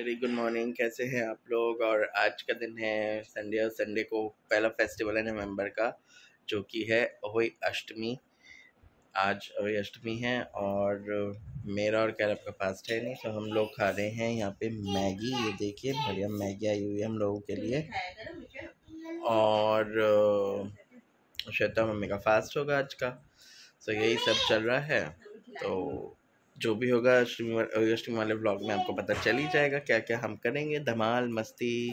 Very good morning. कैसे हैं आप लोग। और आज का दिन है संडे, और संडे को पहला फेस्टिवल है नवंबर का, जो कि है अहोई अष्टमी। आज अहोई अष्टमी है और मेरा और कैरब का फास्ट है नहीं, तो हम लोग खा रहे हैं यहाँ पे मैगी। ये देखिए बढ़िया मैगी आई हुई है हम लोगों के लिए। और श्वेता मम्मी का फास्ट होगा आज का। तो यही सब चल रहा है। तो जो भी होगा अष्टमी वाले व्लॉग में आपको पता चल ही जाएगा क्या क्या हम करेंगे। धमाल मस्ती,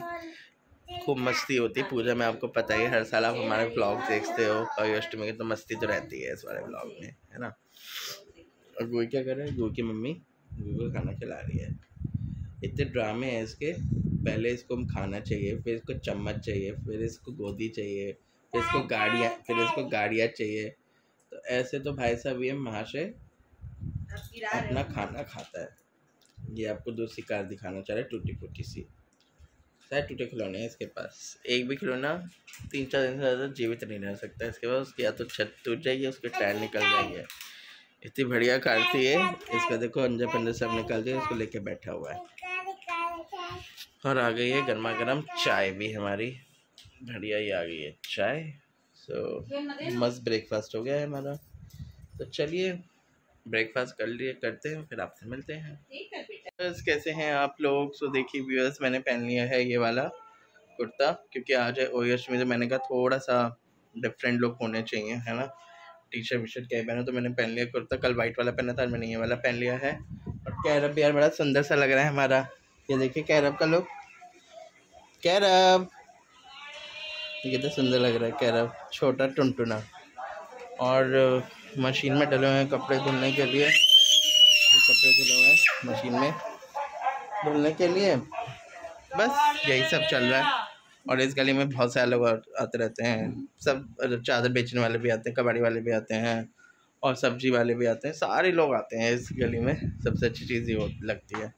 खूब मस्ती होती है पूजा में, आपको पता ही। हर साल आप हमारे व्लॉग देखते हो और अष्टमी की तो मस्ती तो रहती है इस वाले व्लॉग में, है ना। और गुई क्या कर रहा है, गुई की मम्मी गुई को खाना खिला रही है। इतने ड्रामे हैं इसके। पहले इसको हम खाना चाहिए, फिर इसको चम्मच चाहिए, फिर इसको गोदी चाहिए, फिर इसको गाड़ियाँ चाहिए। तो ऐसे तो भाई साहब ये महाशय अपना खाना खाता है। ये आपको दूसरी कार दिखाना चाह रहा है, टूटी फूटी सी। शायद टूटे खिलौने हैं इसके पास। एक भी खिलौना 3-4 दिन से ज़्यादा जीवित नहीं रह सकता इसके पास। उसकी या तो छत टूट जाएगी, उसके टायर निकल जाएंगे। इतनी बढ़िया कार थी ये। इसका देखो अंदर पंदर सब निकल जाए, उसको लेके बैठा हुआ है। और आ गई है गर्मा गर्म चाय भी हमारी। बढ़िया ही आ गई है चाय। मस्त ब्रेकफास्ट हो गया है हमारा। तो चलिए ब्रेकफास्ट करते हैं, फिर आपसे मिलते हैं। कैसे हैं आप लोग। सो देखिए व्यूअर्स, मैंने पहन लिया है ये वाला कुर्ता, क्योंकि आज है अहोई अष्टमी। तो मैंने कहा थोड़ा सा डिफरेंट लुक होने चाहिए, है ना। टी शर्ट वी शर्ट क्या पहना, तो मैंने पहन लिया कुर्ता। कल वाइट वाला पहना था, मैंने ये वाला पहन लिया है। और कैरब भी यार बड़ा सुंदर सा लग रहा है हमारा। ये देखिए कैरब का लुक। कैरब ये कितना सुंदर लग रहा है कैरब, छोटा टुनटुना। और मशीन में डले हुए हैं कपड़े धुलने के लिए। कपड़े धुले हुए हैं मशीन में धुलने के लिए। बस यही सब चल रहा है। और इस गली में बहुत सारे लोग आते रहते हैं। सब चादर बेचने वाले भी आते हैं, कबाड़ी वाले भी आते हैं, और सब्जी वाले भी आते हैं। सारे लोग आते हैं इस गली में। सबसे अच्छी चीज़ ये लगती है।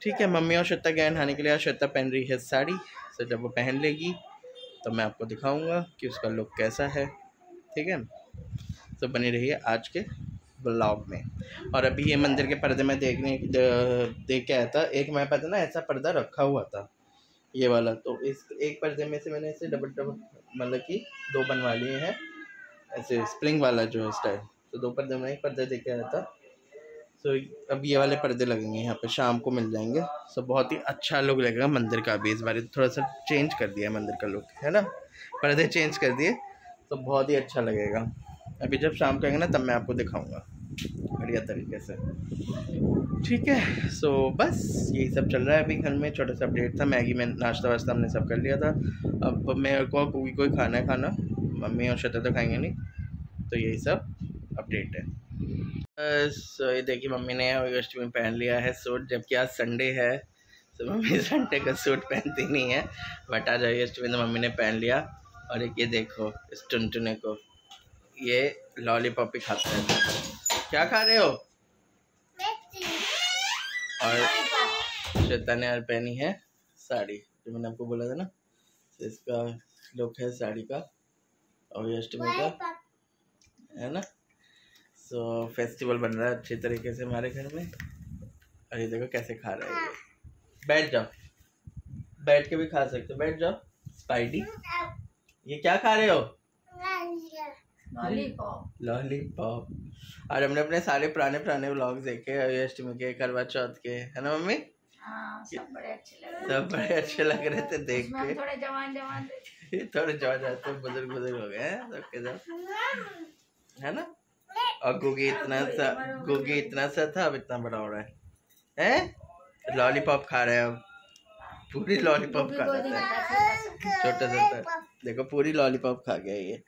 ठीक है, मम्मी और श्वेता गए नहाने के लिए। श्वेता पहन रही है साड़ी। तो जब वो पहन लेगी तो मैं आपको दिखाऊंगा कि उसका लुक कैसा है। ठीक है, तो बनी रहिए आज के ब्लॉग में। और अभी ये मंदिर के पर्दे में देख के आया था। एक मेरे पास ना ऐसा पर्दा रखा हुआ था, ये वाला। तो इस एक पर्दे में से मैंने ऐसे डबल मतलब कि 2 बनवा लिए हैं, ऐसे स्प्रिंग वाला जो है स्टाइल। तो 2 पर्दे में एक पर्दा देख के आया था। तो अब ये वाले पर्दे लगेंगे यहाँ पे, शाम को मिल जाएंगे। सो बहुत ही अच्छा लुक लगेगा मंदिर का भी। इस बार थोड़ा सा चेंज कर दिया है मंदिर का लुक, है ना। पर्दे चेंज कर दिए तो बहुत ही अच्छा लगेगा। अभी जब शाम को आएंगे ना, तब मैं आपको दिखाऊंगा बढ़िया तरीके से। ठीक है, सो बस यही सब चल रहा है अभी घर में। छोटा सा अपडेट था। मैगी में नाश्ता वाश्ता हमने सब कर लिया था। अब मेरे को कोई खाना है, खाना मम्मी और श्वेता तो खाएंगे नहीं। तो यही सब अपडेट है। बस ये देखिए मम्मी ने अगस्त में पहन लिया है सूट, जबकि आज संडे है। तो मम्मी संडे का सूट पहनती नहीं है, बट आज अगस्त में तो मम्मी ने पहन लिया। और एक ये देखो इस टुनटुने को, ये लॉलीपॉप ही खाता है। क्या खा रहे हो। और श्वेता ने यार पहनी है साड़ी, जो मैंने आपको बोला था ना। तो इसका लुक है साड़ी का और अष्टमी का, है ना। सो फेस्टिवल बन रहा है अच्छे तरीके से हमारे घर में। और ये देखो कैसे खा रहा है ये। बैठ जाओ, बैठ के भी खा सकते हो, बैठ जाओ। स्पाइडी ये क्या खा रहे हो। लॉलीपॉप। और हमने अपने सारे पुराने व्लॉग देखे अष्टमी के, करवा चौथ के, है ना मम्मी। सब बड़े अच्छे लग रहे थे देख के। थोड़े जवान जाते बुजुर्ग हो गए हैं सबके सब, है ना। और गुगी इतना सा था, अब इतना बड़ा हो रहा है। लॉलीपॉप खा रहे हैं अब। पूरी लॉलीपॉप खा रहा था, छोटा सा था। देखो पूरी लॉलीपॉप खा गया ये।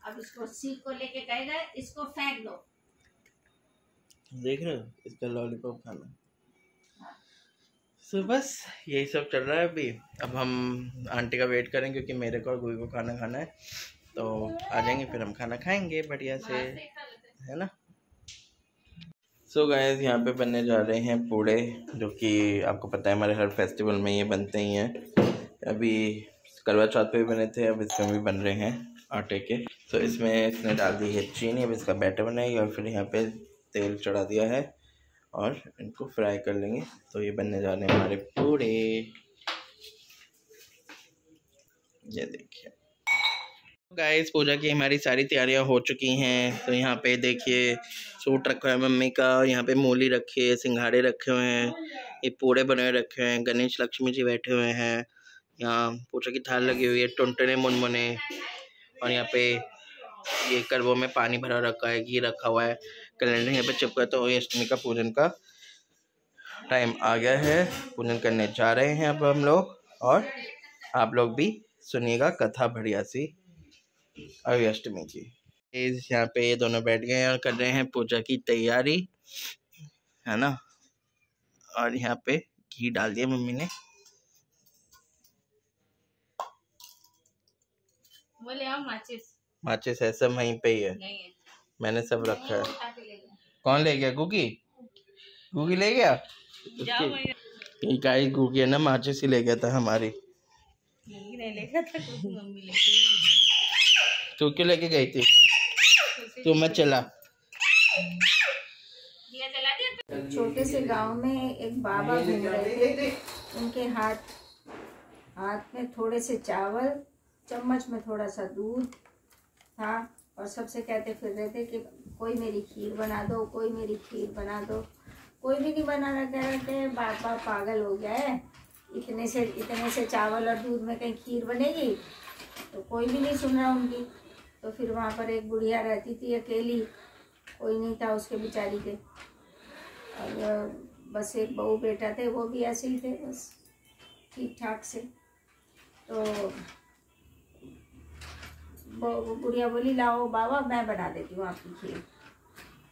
अब इसको सीख को लेके कहेगा इसको फेंक दो। देख रहे हो इसका लॉलीपॉप खाना। सो बस यही सब चल रहा है अभी। अब हम आंटी का वेट करें, क्योंकि मेरे को और गुई को खाना खाना है। तो आ जाएंगे फिर हम खाना खाएंगे बढ़िया से, है ना। सो गाइस यहाँ पे बनने जा रहे हैं पूड़े, जो कि आपको पता है हमारे हर फेस्टिवल में ये बनते ही हैं। अभी करवा चौथ पे भी बने थे, अब इसमें भी बन रहे हैं आटे के। तो इसमें इसने डाल दी है चीनी। अब इसका बैटर बनाएगी और फिर यहाँ पे तेल चढ़ा दिया है और इनको फ्राई कर लेंगे। तो ये बनने जा रहे हैं हमारे पूड़े। ये देखिए गाइस, पूजा की हमारी सारी तैयारियां हो चुकी हैं। तो यहाँ पे देखिए सूट रखा है मम्मी का, यहाँ पे मूली रखी है, सिंघाड़े रखे हुए हैं, ये पूड़े बने हुए रखे हैं, गणेश लक्ष्मी जी बैठे हुए हैं, यहाँ पूजा की थाल लगी हुई है, टुनटुने मुनमुने, और यहाँ पे ये करवों में पानी भरा रखा है, घी रखा हुआ है, कैलेंडर यहाँ पे चिपका है। तो अष्टमी का पूजन का टाइम आ गया है, पूजन करने जा रहे हैं अब हम लोग। और आप लोग भी सुनिएगा कथा बढ़िया सी अष्टमी की। यहाँ पे ये दोनों बैठ गए हैं और कर रहे हैं पूजा की तैयारी, है ना। और यहाँ पे घी डाल दिया मम्मी ने। बोले आओ माचिस। माचिस है सब वहीं पे ही है, नहीं है। मैंने सब रखा है। कौन ले गया? गुगी? गुगी ले गया? गाइस गुगी है ना, माचिस ही ले गया था हमारी। नहीं लेगा था, मम्मी ले तू क्यों लेके गई थी? तू मत चला। छोटे से गांव में एक बाबा घूम रहे थे, उनके हाथ में थोड़े से चावल, चम्मच में थोड़ा सा दूध था, और सबसे कहते फिर रहे थे कि कोई मेरी खीर बना दो, कोई मेरी खीर बना दो। कोई भी नहीं बनाना, कह रहे थे बाबा पागल हो गया है, इतने से चावल और दूध में कहीं खीर बनेगी। तो कोई भी नहीं सुन रहा उनकी। तो फिर वहाँ पर एक बुढ़िया रहती थी अकेली, कोई नहीं था उसके बेचारी के, और बस एक बहू बेटा थे, वो भी ऐसे ही थे बस ठीक ठाक से। तो बुढ़िया बोली लाओ बाबा मैं बना देती हूँ आपकी खीर।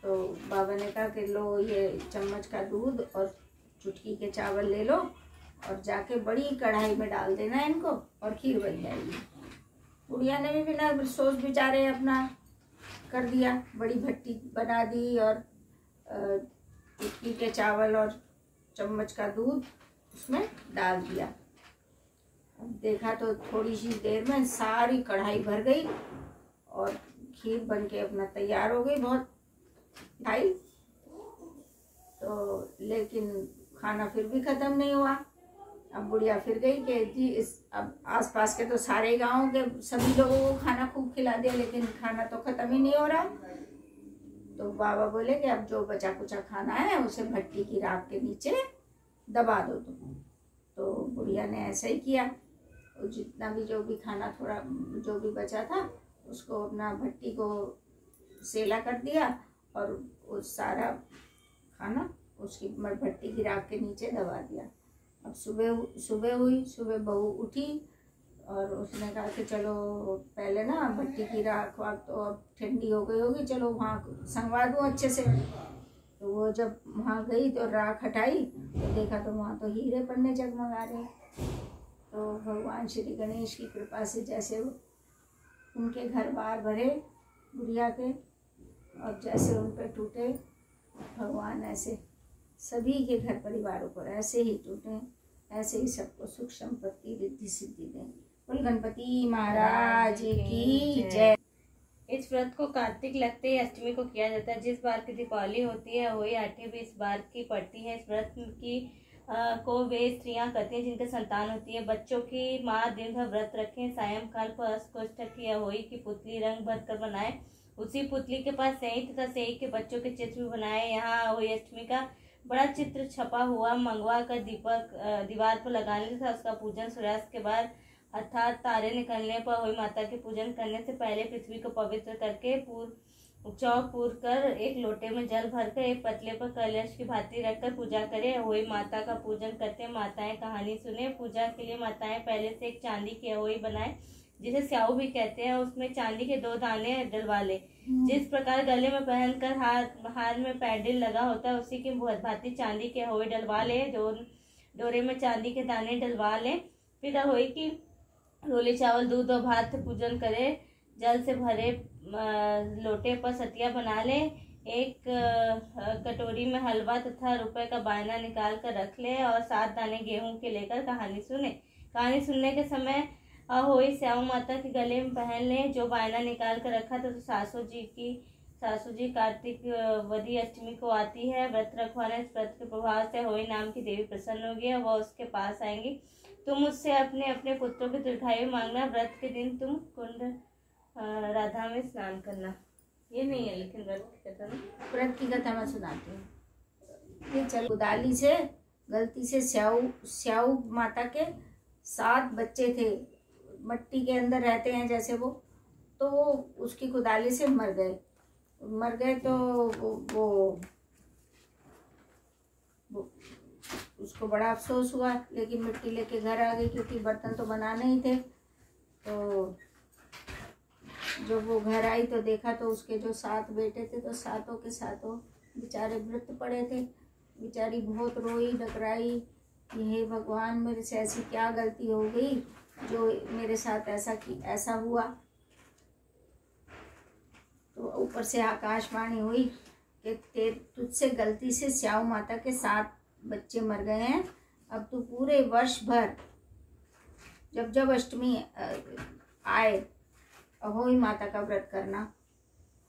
तो बाबा ने कहा कि लो ये चम्मच का दूध और चुटकी के चावल ले लो, और जाके बड़ी कढ़ाई में डाल देना इनको, और खीर बन जाएगी। बुढ़िया ने भी बिना सोच विचारे अपना कर दिया, बड़ी भट्टी बना दी, और चुटकी के चावल और चम्मच का दूध उसमें डाल दिया। अब देखा तो थोड़ी सी देर में सारी कढ़ाई भर गई, और खीर बन के अपना तैयार हो गई, बहुत खाई। तो लेकिन खाना फिर भी ख़त्म नहीं हुआ। अब बुढ़िया फिर गई कि जी अब आसपास के तो सारे गांव के सभी लोगों को खाना खूब खिला दिया, लेकिन खाना तो ख़त्म ही नहीं हो रहा। तो बाबा बोले कि अब जो बचा कुचा खाना है उसे भट्टी की राख के नीचे दबा दो तुम। तो बुढ़िया ने ऐसा ही किया, जितना भी जो भी खाना थोड़ा जो भी बचा था उसको अपना भट्टी को सेला कर दिया, और वो सारा खाना उसकी भट्टी की राख के नीचे दबा दिया। अब सुबह हुई, सुबह बहू उठी और उसने कहा कि चलो पहले ना भट्टी की राख तो अब ठंडी हो गई होगी, चलो वहाँ संगवा दूँ अच्छे से। तो वो जब वहाँ गई तो राख हटाई तो देखा तो वहाँ तो हीरे पन्ने जगमगा रहे। तो भगवान श्री गणेश की कृपा से जैसे उनके घर बार भरे बुढ़िया के, और जैसे उन पर टूटे भगवान ऐसे सभी के घर परिवारों पर ऐसे ही टूटे, ऐसे ही सबको सुख संपत्ति रिद्धि सिद्धि दें। बोल गणपति महाराज की जय। इस व्रत को कार्तिक लगते ही अष्टमी को किया जाता है। जिस बार की दीपावली होती है वही 8वीं भी इस बार की पड़ती है। इस व्रत की को वे स्त्रियां करती हैं जिनके संतान होती है। बच्चों की माँ दिन भर व्रत रखें, सायंकाल को अस्कोष्ठक की अहोई की पुतली रंग भर कर बनाए, उसी पुतली के पास सेई तथा सेई के बच्चों के चित्र भी बनाए। यहाँ अहोई अष्टमी का बड़ा चित्र छपा हुआ मंगवा कर दीवार पर लगाने तथा उसका पूजन सूर्यास्त के बाद अर्थात तारे निकलने पर अहोई माता के पूजन करने से पहले पृथ्वी को पवित्र करके चौक पूर कर एक लोटे में जल भरकर एक पतले पर कलश की भांति रखकर पूजा करे। अहोई माता का पूजन करते माताएं कहानी सुने। पूजा के लिए माताएं पहले से एक चांदी की अहोई बनाए जिसे स्याऊ भी कहते हैं, उसमें चांदी के 2 दाने डलवा ले। जिस प्रकार गले में पहनकर हार में पैडिल लगा होता है उसी की भांति चांदी के अहोई डलवा ले। डोरे में चांदी के दाने डलवा ले। फिर अहोई की रोली चावल दूध और भात से पूजन करे। जल से भरे लोटे पर सतिया बना ले। एक कटोरी में हलवा तथा रुपए का बायना निकाल कर रख ले और 7 दाने गेहूं के लेकर कहानी सुने। कहानी सुनने के समय अहोई स्याऊ माता के गले में पहन ले। जो बायना निकाल कर रखा था तो सासू जी कार्तिक वदी अष्टमी को आती है। व्रत रखवाने इस व्रत के प्रभाव से होई नाम की देवी प्रसन्न होगी और वह उसके पास आएंगी। तुम मुझसे अपने अपने पुत्रों की दीर्घायु मांगना। व्रत के दिन तुम कुंड राधा में स्नान करना। ये नहीं है लेकिन व्रत की कथा में, व्रत की कथा मैं सुनाती हूँ। ये चल कुदाली से गलती से स्याऊ माता के 7 बच्चे थे, मट्टी के अंदर रहते हैं जैसे वो, तो उसकी कुदाली से मर गए तो वो उसको बड़ा अफसोस हुआ, लेकिन मिट्टी लेके घर आ गई क्योंकि बर्तन तो बनाने ही थे। तो जब वो घर आई तो देखा तो उसके जो 7 बेटे थे तो 7 के 7 बेचारे मृत पड़े थे। बेचारी बहुत रोई डकराई, हे भगवान मेरे से ऐसी क्या गलती हो गई जो मेरे साथ ऐसा हुआ। तो ऊपर से आकाशवाणी हुई कि तुझसे गलती से स्याऊ माता के 7 बच्चे मर गए हैं। अब तू पूरे वर्ष भर जब अष्टमी आए अहोई माता का व्रत करना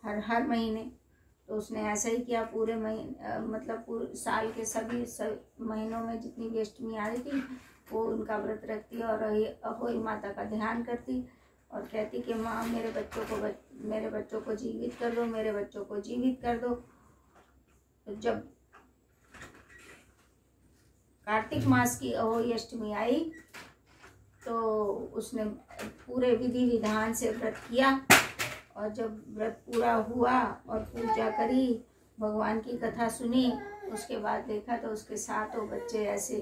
हर महीने। तो उसने ऐसा ही किया, पूरे महीने मतलब पूरे साल के सभी महीनों में जितनी भी अष्टमी आ रही थी वो उनका व्रत रखती और अहोई माता का ध्यान करती और कहती कि माँ मेरे बच्चों को जीवित कर दो, मेरे बच्चों को जीवित कर दो। तो जब कार्तिक मास की अहोई अष्टमी आई तो उसने पूरे विधि विधान से व्रत किया और जब व्रत पूरा हुआ और पूजा करी, भगवान की कथा सुनी, उसके बाद देखा तो उसके 7 बच्चे ऐसे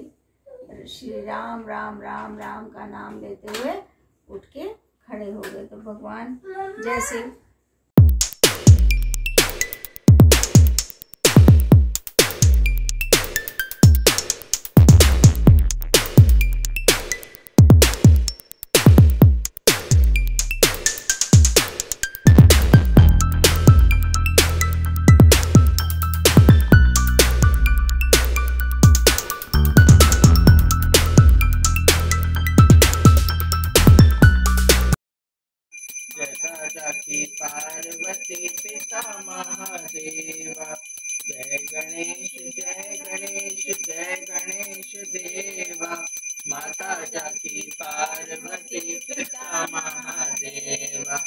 श्री राम राम राम राम का नाम लेते हुए उठ के खड़े हो गए। तो भगवान जैसे पार्वती पिता महादेवा। जय गणेश जय गणेश देवा। माता जाकी पार्वती पिता महादेवा।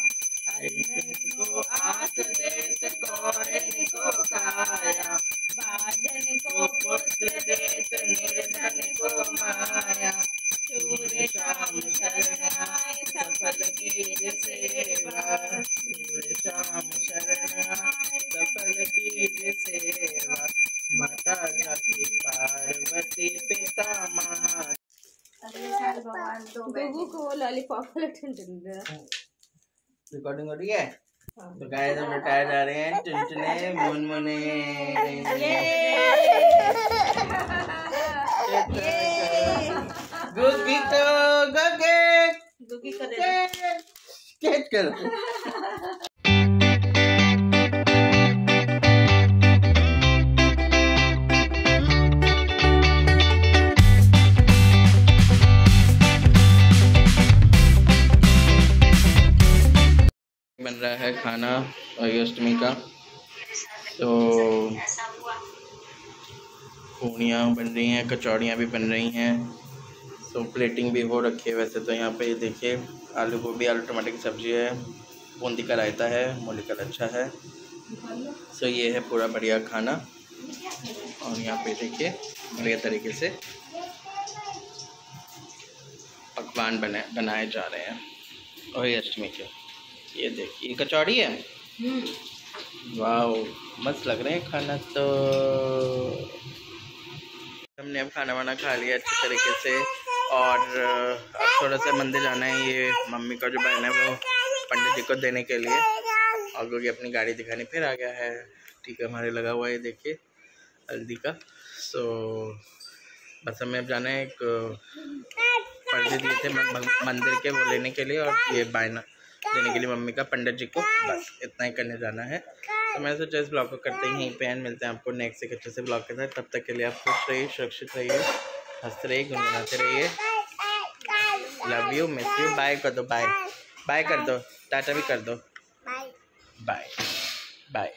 को आंख देत कौरन को काया। बाजन को पुत्र देत निर्धन को माया। सूर श्याम शरण आए सफल कीज सेवा। सूर श्याम शरण आए सफल कीज सेवा। माता जाकी पार्वती पिता महा। अगले साल भगवान गुगु को लॉलीपॉप रिकॉर्डिंग हो रही है। तो गाइस हम लौटाए जा रहे हैं टुनटुने मुनमुने। गुगी तो गुगी करो। बन रहा है खाना अष्टमी का। तो पूड़ियाँ बन रही हैं, कचौड़ियाँ भी बन रही हैं। तो प्लेटिंग भी हो रखी है। वैसे तो यहाँ पे देखिए आलू गोभी आलू टमाटर की सब्ज़ी है, बूंदी का रायता है, मूली का लच्छा है। सो ये है पूरा बढ़िया खाना। और यहाँ पे देखिए बढ़िया तरीके से पकवान बनाए जा रहे हैं और अष्टमी के। ये देखिए कचौड़ी है, वाह मस्त लग रहे हैं खाना। तो हमने अब खाना वाना खा लिया अच्छी तरीके से और अब थोड़ा सा मंदिर जाना है। ये मम्मी का जो बहन है वो पंडित जी को देने के लिए, और क्योंकि अपनी गाड़ी दिखाने फिर आ गया है। ठीक है हमारे लगा हुआ है देखिए हल्दी का। सो बस हमें अब जाना है, एक पर्दे दिए थे मंदिर के वो लेने के लिए और ये बायना देने के लिए मम्मी का पंडित जी को। बस इतना ही करने जाना है। तो मैं सोचा इस ब्लॉग को करते ही यहीं पे एंड मिलते हैं आपको नेक्स्ट एक अच्छे से ब्लॉग के साथ। तब तक के लिए आप खुश रहिए, सुरक्षित रहिए, हंसते रहिए, गुनगुनाते रहिए। Love you, miss you. Bye कर दो, बाय बाय कर दो, टाटा भी कर दो, बाय। बाय।